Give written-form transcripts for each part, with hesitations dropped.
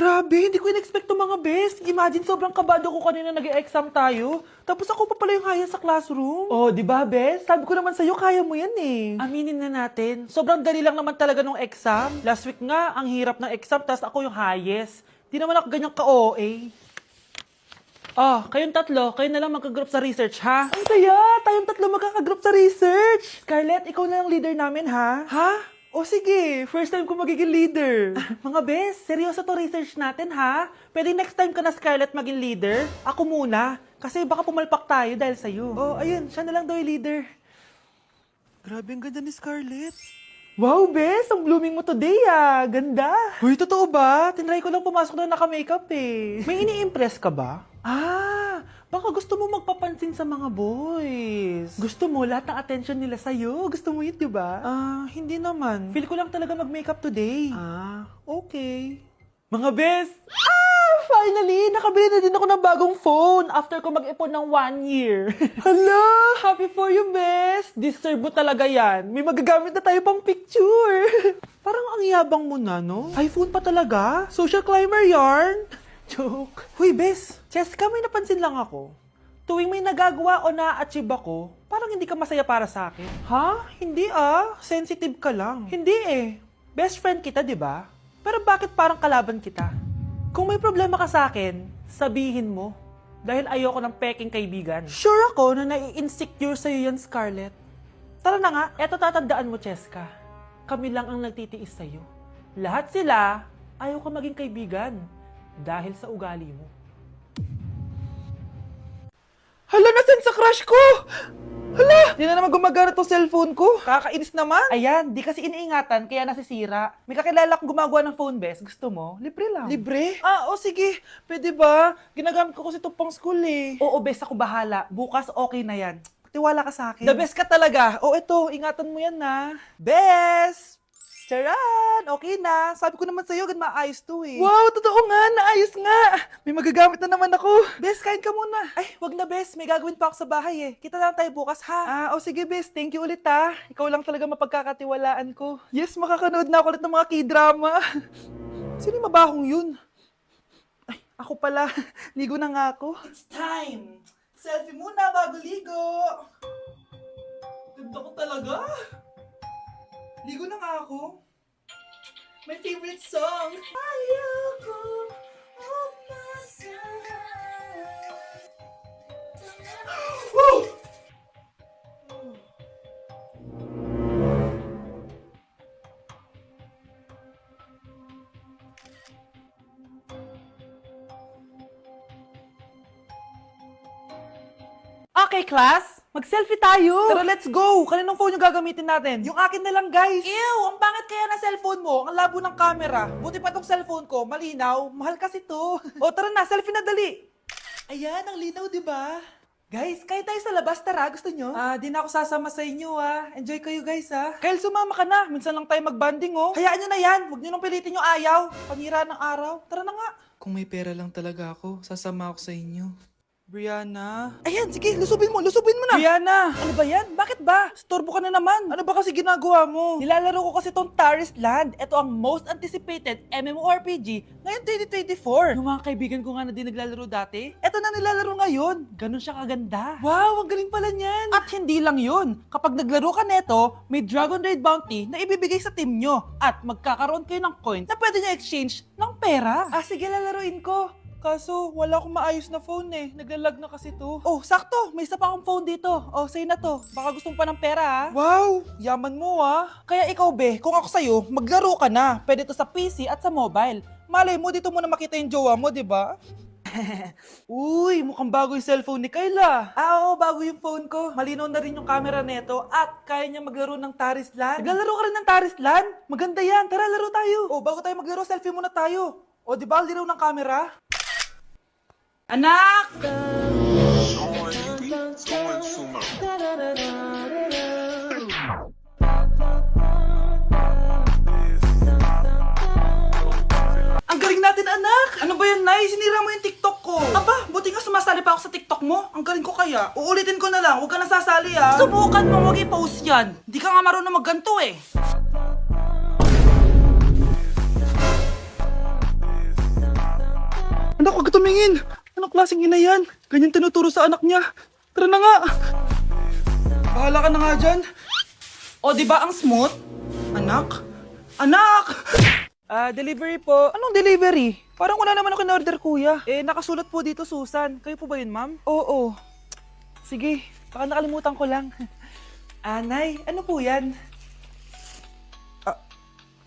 Grabe, hindi ko in-expect to mga bes. Imagine, sobrang kabado ko kanina nag-exam tayo. Tapos ako pa pala yung haya sa classroom. Oh, di ba, bes? Sabi ko naman sa'yo, kaya mo yan eh. Aminin na natin. Sobrang dali lang naman talaga nung exam. Last week nga, ang hirap ng exam, tapos ako yung highest. Di naman ako ganyang ka-OA. Kayong tatlo, kayo na lang magka-group sa research, ha? Ang saya! Tayong tatlo magkaka-group sa research! Scarlett, ikaw na lang leader namin, ha? Ha? O sige, first time ko magiging leader. Mga bes, seryoso to research natin, ha? Pwede next time ka na, Scarlett, maging leader? Ako muna, kasi baka pumalpak tayo dahil sa'yo. Oh, ayun, siya na lang daw yung leader. Grabe, ang ganda ni Scarlett. Wow, bes! Ang blooming mo today, ah! Ganda! Uy, totoo ba? Tinry ko lang pumasok na naka-makeup eh. May ini-impress ka ba? Baka gusto mo magpapansin sa mga boys. Gusto mo lahat ng attention nila sa'yo? Gusto mo yun, di ba? Hindi naman. Feel ko lang talaga mag-makeup today. Okay. Mga bes! Finally! Nakabili na din ako ng bagong phone after ko mag-ipon ng 1 year. Hala! Happy for you, bes! Deserve mo talaga yan. May magagamit na tayo pang picture. Parang ang yabang mo na, no? iPhone pa talaga? Social climber yarn? Joke. Huy, bes! Cheska, may napansin lang ako. Tuwing may nagagawa o na-achieve ako, parang hindi ka masaya para sa akin. Ha? Hindi Sensitive ka lang. Hindi eh. Best friend kita, di ba? Pero bakit parang kalaban kita? Kung may problema ka sa akin, sabihin mo. Dahil ayoko ng peking kaibigan. Sure ako na nai-insecure sa'yo yan, Scarlett. Tara na nga, eto tatandaan mo, Cheska. Kami lang ang nagtitiis sa'yo. Lahat sila, ayaw ka maging kaibigan. Dahil sa ugali mo. Hala, nasan sa crush ko? Hala, di na naman gumagana tong cellphone ko. Kakainis naman. Ayan, di kasi iniingatan, kaya nasisira. May kakilala kong gumagawa ng phone, bes. Gusto mo? Libre lang. Libre? Sige. Pwede ba? Ginagamit ko kasi ito pang school eh. Oo, bes, ako bahala. Bukas okay na yan. Tiwala ka sa akin. The best ka talaga. Ito, ingatan mo yan na. Best! Charan! Okay na. Sabi ko naman sa'yo, maayos to eh. Wow, totoo nga. Naayos nga. May magagamit na naman ako. Bes, kain ka muna. Ay, wag na, Bes. May gagawin pa ako sa bahay eh. Kita lang tayo bukas, ha? Sige, Bes. Thank you ulit, ha? Ikaw lang talaga mapagkakatiwalaan ko. Yes, makakanood na ako ulit ng mga K-drama. Sino yung mabahong yun? Ay, ako pala. Ligo na nga ako. It's time. Selfie muna bago ligo. Ganda ko talaga. Ligo na nga ako. My favorite song. Ayoko Woo! Okay, class. Mag-selfie tayo! Tara, let's go! Kaninong phone yung gagamitin natin? Yung akin na lang, guys! Ew! Ang pangit kaya na cellphone mo! Ang labo ng camera! Buti pa tong cellphone ko, malinaw, mahal kasi to! Tara na, selfie na dali! Ayan, ang linaw, di ba? Guys, kayo tayo sa labas, tara, gusto nyo? Di na ako sasama sa inyo, Enjoy kayo, guys, Kyle, sumama ka na! Minsan lang tayo mag-banding, Hayaan nyo na yan! Huwag nyo nang pilitin yung ayaw! Panira ng araw! Tara na nga! Kung may pera lang talaga ako, sasama ako sa inyo. Brianna? Ayan, sige, lusubin mo na! Brianna! Ano ba yan? Bakit ba? Storbo ka na naman! Ano ba kasi ginagawa mo? Nilalaro ko kasi tong Taris Land. Ito ang most anticipated MMORPG ngayon 2024. Yung mga kaibigan ko nga na din naglalaro dati, eto na nilalaro ngayon. Ganun siya kaganda. Wow, ang galing pala niyan! At hindi lang yun. Kapag naglaro ka neto, may Dragon Raid Bounty na ibibigay sa team nyo. At magkakaroon kayo ng coins na pwede nyo exchange ng pera. Sige, lalaruin ko. Kaso, wala akong maayos na phone eh. Naglalag na kasi to. Sakto! May isa pa akong phone dito. Sa'yo na to. Baka gusto mo pa ng pera, Wow! Yaman mo, Kaya ikaw, be, kung ako sa'yo, maglaro ka na. Pwede to sa PC at sa mobile. Malay mo, dito mo na makita yung jowa mo, di ba? Uy, mukhang bago yung cellphone ni Kayla. Oo, bago yung phone ko. Malinaw na rin yung camera neto at kaya niya maglaro ng Taris Land. Naglalaro ka rin ng Taris Land? Maganda yan. Tara, laro tayo. Bago tayo maglaro, selfie muna tayo. Di ba, linaw ng camera? Anak! Ang galing natin, anak! Ano ba yan, Nay? Sinira mo yung TikTok ko. Aba, buti nga sumasali pa ako sa TikTok mo. Ang galing ko kaya. Uulitin ko na lang. Huwag ka nasasali, Subukan mo, wag i-post yan. Di ka nga marunong magganto, eh. Anak, huwag ka tumingin! Anong klaseng ina yan? Ganyan tinuturo sa anak niya. Tara na nga! Bahala ka na nga dyan. O, di ba ang smooth? Anak? Anak! Delivery po. Anong delivery? Parang wala naman ako in-order, kuya. Nakasulat po dito, Susan. Kayo po ba yun, ma'am? Oo. Sige, baka nakalimutan ko lang. Nay, ano po yan?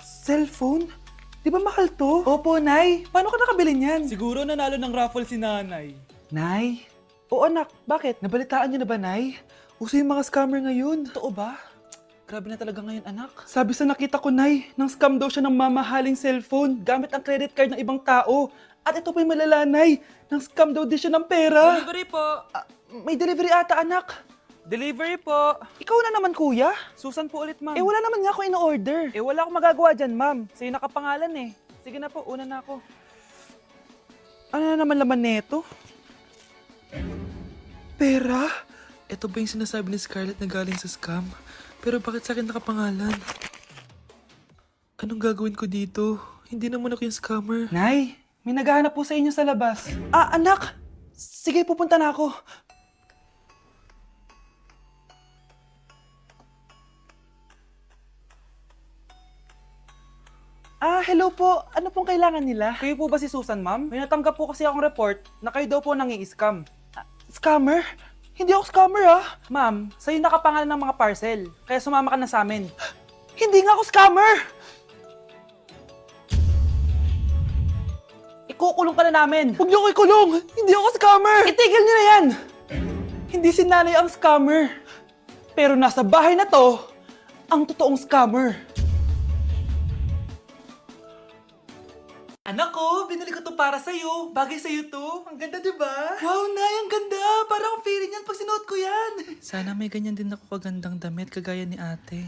Cellphone? Di ba mahal to? Opo, Nay. Paano ka nakabili niyan? Siguro nanalo ng raffle si nanay. Nay? Oo, anak. Bakit? Nabalitaan niyo na ba, Nay? Uso yung mga scammer ngayon. Totoo ba? Grabe na talaga ngayon, anak. Sabi sa nakita ko, Nay, nang scam daw siya ng mamahaling cellphone gamit ang credit card ng ibang tao. At ito pa yung malala, Nay. Nang scam daw din siya ng pera. Delivery po. May delivery ata, anak. Delivery po. Ikaw na naman, kuya. Susan po ulit, ma'am. Wala naman nga ako in-order. Wala akong magagawa dyan, ma'am. Sa'yo nakapangalan eh. Sige na po, una na ako. Ano na naman laman neto? Pera? Ito ba yung sinasabi ni Scarlett na galing sa scam? Pero bakit sa akin nakapangalan? Anong gagawin ko dito? Hindi naman ako yung scammer. Nay, may naghahanap po sa inyo sa labas. Anak! Sige, pupunta na ako. Hello po. Ano pong kailangan nila? Kayo po ba si Susan, ma'am? May natanggap po kasi akong report na kayo daw po nangi-scam. Scammer? Hindi ako scammer, Ma'am, sa'yo nakapangalan ng mga parcel. Kaya sumama ka na sa amin. Hindi nga ako scammer! Ikukulong ka na namin. Huwag niyo ko ikulong! Hindi ako scammer! Itigil niyo na yan! Hindi si nanay ang scammer. Pero nasa bahay na to, ang totoong scammer. Anak ko, binili ko to para sa'yo. Bagay sa'yo to. Ang ganda, diba? Wow, Nay, ang ganda. Parang feeling yan pag sinuot ko yan. Sana may ganyan din ako kagandang damit kagaya ni ate.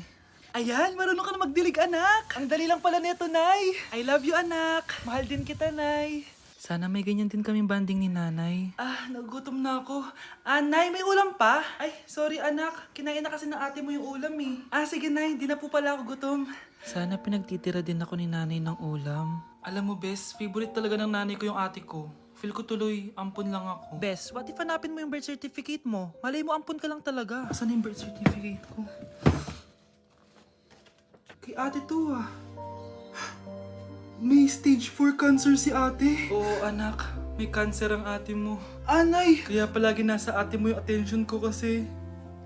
Ayan, marunong ka na magdilig, anak. Ang dali lang pala nito, Nay. I love you, anak. Mahal din kita, Nay. Sana may ganyan din kaming banding ni nanay. Nagugutom na ako. Nay, may ulam pa? Ay, sorry anak. Kinain na kasi ng ate mo yung ulam eh. Sige, Nay. Di na po pala ako gutom. Sana pinagtitira din ako ni nanay ng ulam. Alam mo, Bes, favorite talaga ng nanay ko yung ate ko. Feel ko tuloy, ampun lang ako. Bes, what if hanapin mo yung birth certificate mo? Malay mo, ampun ka lang talaga. Asan yung birth certificate ko? Kay ate to May stage 4 cancer si ate. Oo, anak. May cancer ang ate mo. Anay! Kaya palagi nasa ate mo yung attention ko kasi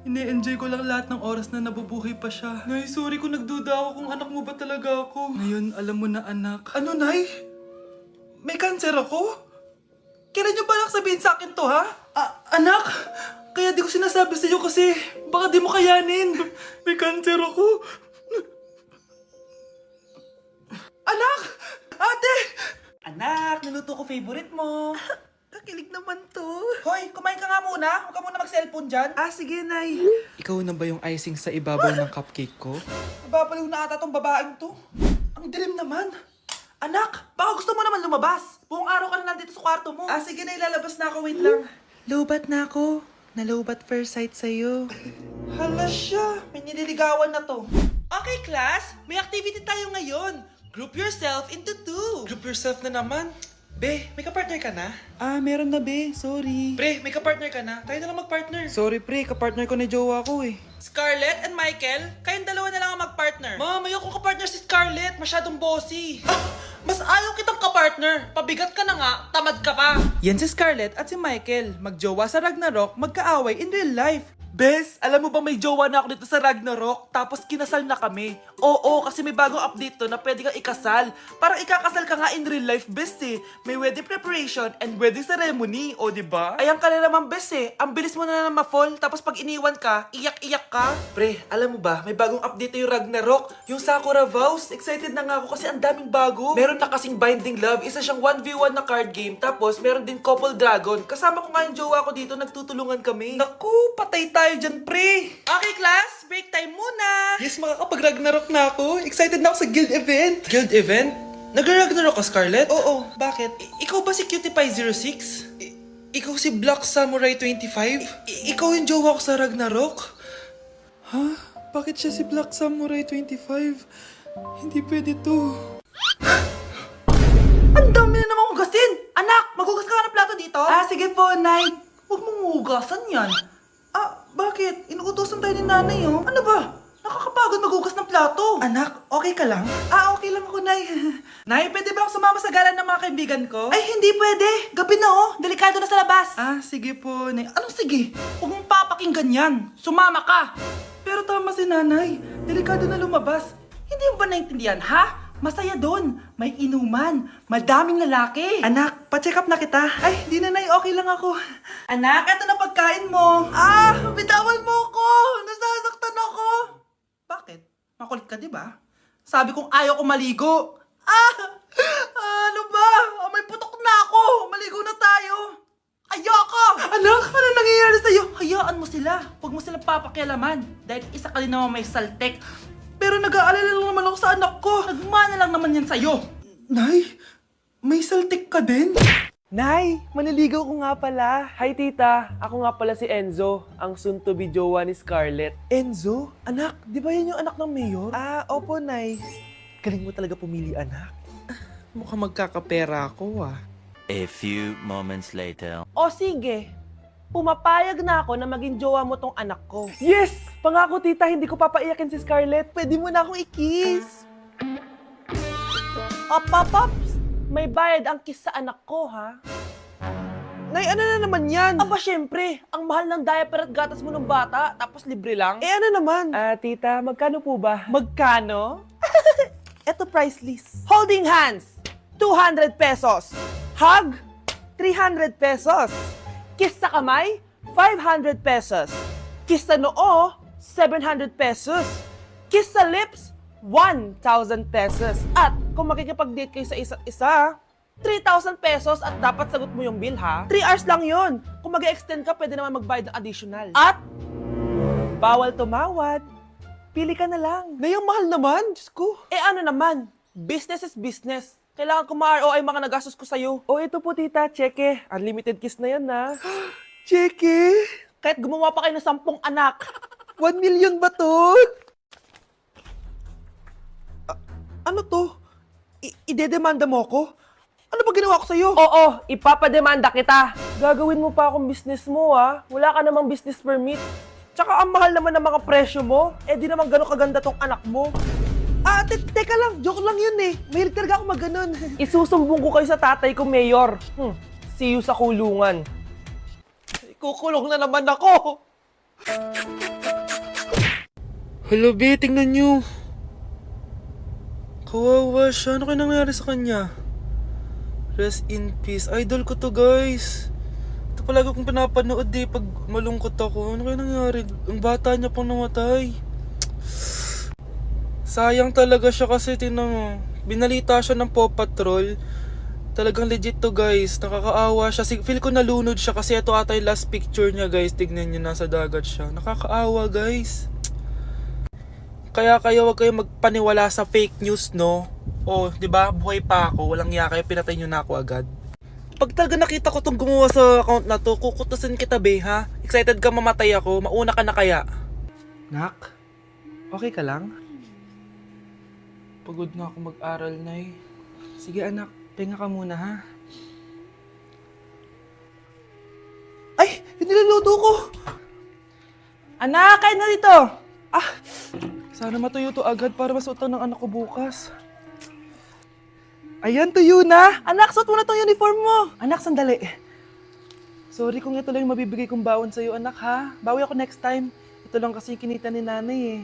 ine-enjoy ko lang lahat ng oras na nabubuhay pa siya. Nay, sorry kung nagduda ako kung anak mo ba talaga ako. Ngayon, alam mo na, anak. Ano, Nay? May cancer ako? Kailan niyo balak sabihin sa akin to, ha? Anak! Kaya di ko sinasabi sa iyo kasi baka di mo kayanin. May cancer ako. Anak! Ate! Anak, niluto ko favorite mo. Kakilig naman to. Hoy, kumain ka nga muna. Huwag ka muna mag-cellphone dyan. Sige, Nay. Ikaw na ba yung icing sa ibabaw ng cupcake ko? Nababaliw na ata tong babaeng to. Ang dilim naman. Anak, baka gusto mo naman lumabas. Buong araw ka na nandito sa kwarto mo. Sige na, ilalabas na ako. Wait lang. Lowbat na ako. Nalowbat first sight sa'yo. Hala siya. May nililigawan na to. Okay, class. May activity tayo ngayon. Group yourself into 2. Group yourself na naman? Be, may kapartner ka na? Meron na, Be. Sorry. Pre, may kapartner ka na? Tayo na lang magpartner. Sorry, pre. Kapartner ko na jowa ko eh. Scarlett and Michael, kayong dalawa na lang ang magpartner. Ma'am, ayoko kapartner si Scarlett. Masyadong bossy. Mas ayaw kitang kapartner. Pabigat ka na nga, tamad ka pa. Yan si Scarlett at si Michael. Magjowa sa Ragnarok, magkaaway in real life. Bes, alam mo ba may jowa na ako dito sa Ragnarok? Tapos kinasal na kami. Oo, kasi may bagong update to na pwede kang ikasal. Parang ikakasal ka nga in real life, bes eh. May wedding preparation and wedding ceremony, o diba? Ayan ka na naman, bes eh. Ang bilis mo na ma-fall, tapos pag iniwan ka, iyak-iyak ka. Pre, alam mo ba, may bagong update yung Ragnarok. Yung Sakura Vows. Excited na nga ako kasi ang daming bago. Meron na kasing Binding Love, isa siyang 1v1 na card game. Tapos meron din Couple Dragon. Kasama ko nga yung jowa ko dito, nagtutulungan kami. Naku, patay tayo dyan, pre. Okay, class, break time muna. Yes, makakapag-Ragnarok na ako. Excited na ako sa guild event. Guild event? Nag-Ragnarok ka, Scarlett? Oo, bakit? Ikaw ba si Cutie Pie 06? Ikaw si Black Samurai 25? Ikaw yung jowa ko sa Ragnarok? Ha? Bakit siya si Black Samurai 25? Hindi pwede to. Ang dami na namang hugasin! Anak, maghugas Ah, sige po, Nay. Huwag mong hugasan yan. Ah, bakit? Inuutosan tayo ni Nanay, oh. Ano ba? Nakakapagod maghugas ng plato. Anak, okay ka lang? Ah, okay lang ako, Nay. Nay, pwede ba akong sumama sa gala ng mga kaibigan ko? Ay, hindi pwede. Gabi na, oh. Delikado na sa labas. Ah, sige po, Nay. Anong sige? Huwag mong papakinggan yan. Sumama ka. Pero tama si Nanay. Delikado na lumabas. Hindi mo ba naintindihan, ha? Masaya doon. May inuman. Madaming lalaki. Anak, pa-check up na kita. Ay, di na, Nay. Okay lang ako. Anak, eto na pagkain mo. Ah, bitawan mo ako. Nasasaktan ako. Bakit? Makulit ka, di ba? Sabi kong ayaw ko maligo. Ah! Ano ba? Oh, may putok na ako. Maligo na tayo. Ayoko! Anak, ano nangyayari sa'yo? Hayaan mo sila. Huwag mo silang papakialaman. Dahil isa ka din naman may saltek. Pero nag-aalala lang naman ako sa anak ko. Nagmana lang naman yan sa'yo. Nay, may saltik ka din? Nay, maniligaw ko nga pala. Hi tita, ako nga pala si Enzo, ang soon-to-be jowa ni Scarlett. Enzo? Anak, di ba yan yung anak ng mayor? Ah, opo, Nay. Galing mo talaga pumili, anak. Mukhang magkakapera ako, ah. A few moments later. O sige, pumapayag na ako na maging jowa mo tong anak ko. Yes! Pangako tita, hindi ko papaiyakin si Scarlett. Pwede mo na akong i-kiss. Paps! May bayad ang kiss sa anak ko, ha? Nay, ano na naman yan? Aba, syempre, ang mahal ng diaper at gatas mo ng bata, tapos libre lang. Eh, ano naman? Tita, magkano po ba? Magkano? Eto price list. Holding hands, 200 pesos. Hug, 300 pesos. Kiss sa kamay, 500 pesos. Kiss sa noo, 700 pesos. Kiss sa lips, 1,000 pesos. At kung makikipag-date kayo sa isa't isa, 3,000 pesos at dapat sagot mo yung bill, ha? 3 hours lang yon. Kung mag-extend ka, pwede naman magbayad ng additional. At bawal tumawad. Pili ka na lang. Nay, ang mahal naman. Diyos ko. Eh ano naman, business is business. Kailangan ko ma-ROI mga nagastos ko sa'yo. O ito po tita, cheque. Unlimited kiss na yan na. Cheque? Kahit gumawa pa kayo ng 10 anak. 1 million ba to? Ano to? Idedemanda mo ako? Ano ba ginawa ko sa'yo? Oo, ipapademanda kita. Gagawin mo pa akong business mo, ha? Wala ka namang business permit. Tsaka ang mahal naman ng mga presyo mo. Eh di naman gano'ng kaganda tong anak mo. Teka lang. Joke lang yun eh. Mahilig talaga ako mag-ganon. Isusumbong ko kayo sa tatay ko, Mayor. See you sa kulungan. Kukulong na naman ako. Hello, be. Tingnan nyo. Kawawa siya. Ano kaya nangyari sa kanya? Rest in peace. Idol ko to, guys. Ito palagi kong pinapanood eh pag malungkot ako. Ano kaya nangyari? Ang bata niya pang namatay. Sayang talaga siya kasi tinan mo. Binalita siya ng Paw Patrol. Talagang legit to, guys. Nakakaawa siya. Feel ko nalunod siya kasi ito ata yung last picture niya, guys. Tignan niyo, nasa dagat siya. Nakakaawa, guys. Kaya kayo wag kayo magpaniwala sa fake news, no? Oh, 'di ba? Buhay pa ako, walang iya kayo, pinatay niyo na ako agad. Pag talaga nakita ko tong gumawa sa account na to, kukutusin kita, be, ha? Excited ka mamatay ako, mauna ka na kaya. Nak, okay ka lang? Pagod na ako mag-aral, Nay. Sige anak, pahinga ka muna, ha? Ay, yung niluluto ko! Anak, kain na dito! Sana matuyo to agad para masuotan ng anak ko bukas. Ayan, tuyo na! Anak, suot mo na tong uniform mo! Anak, sandali. Sorry kung ito lang yung mabibigay kong baon sa'yo, anak, ha? Bawi ako next time. Ito lang kasi kinita ni nanay, eh.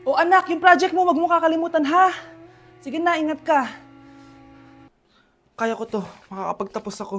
O anak, yung project mo, wag mo kakalimutan, ha? Sige na, ingat ka. Kaya ko to. Makakapagtapos ako.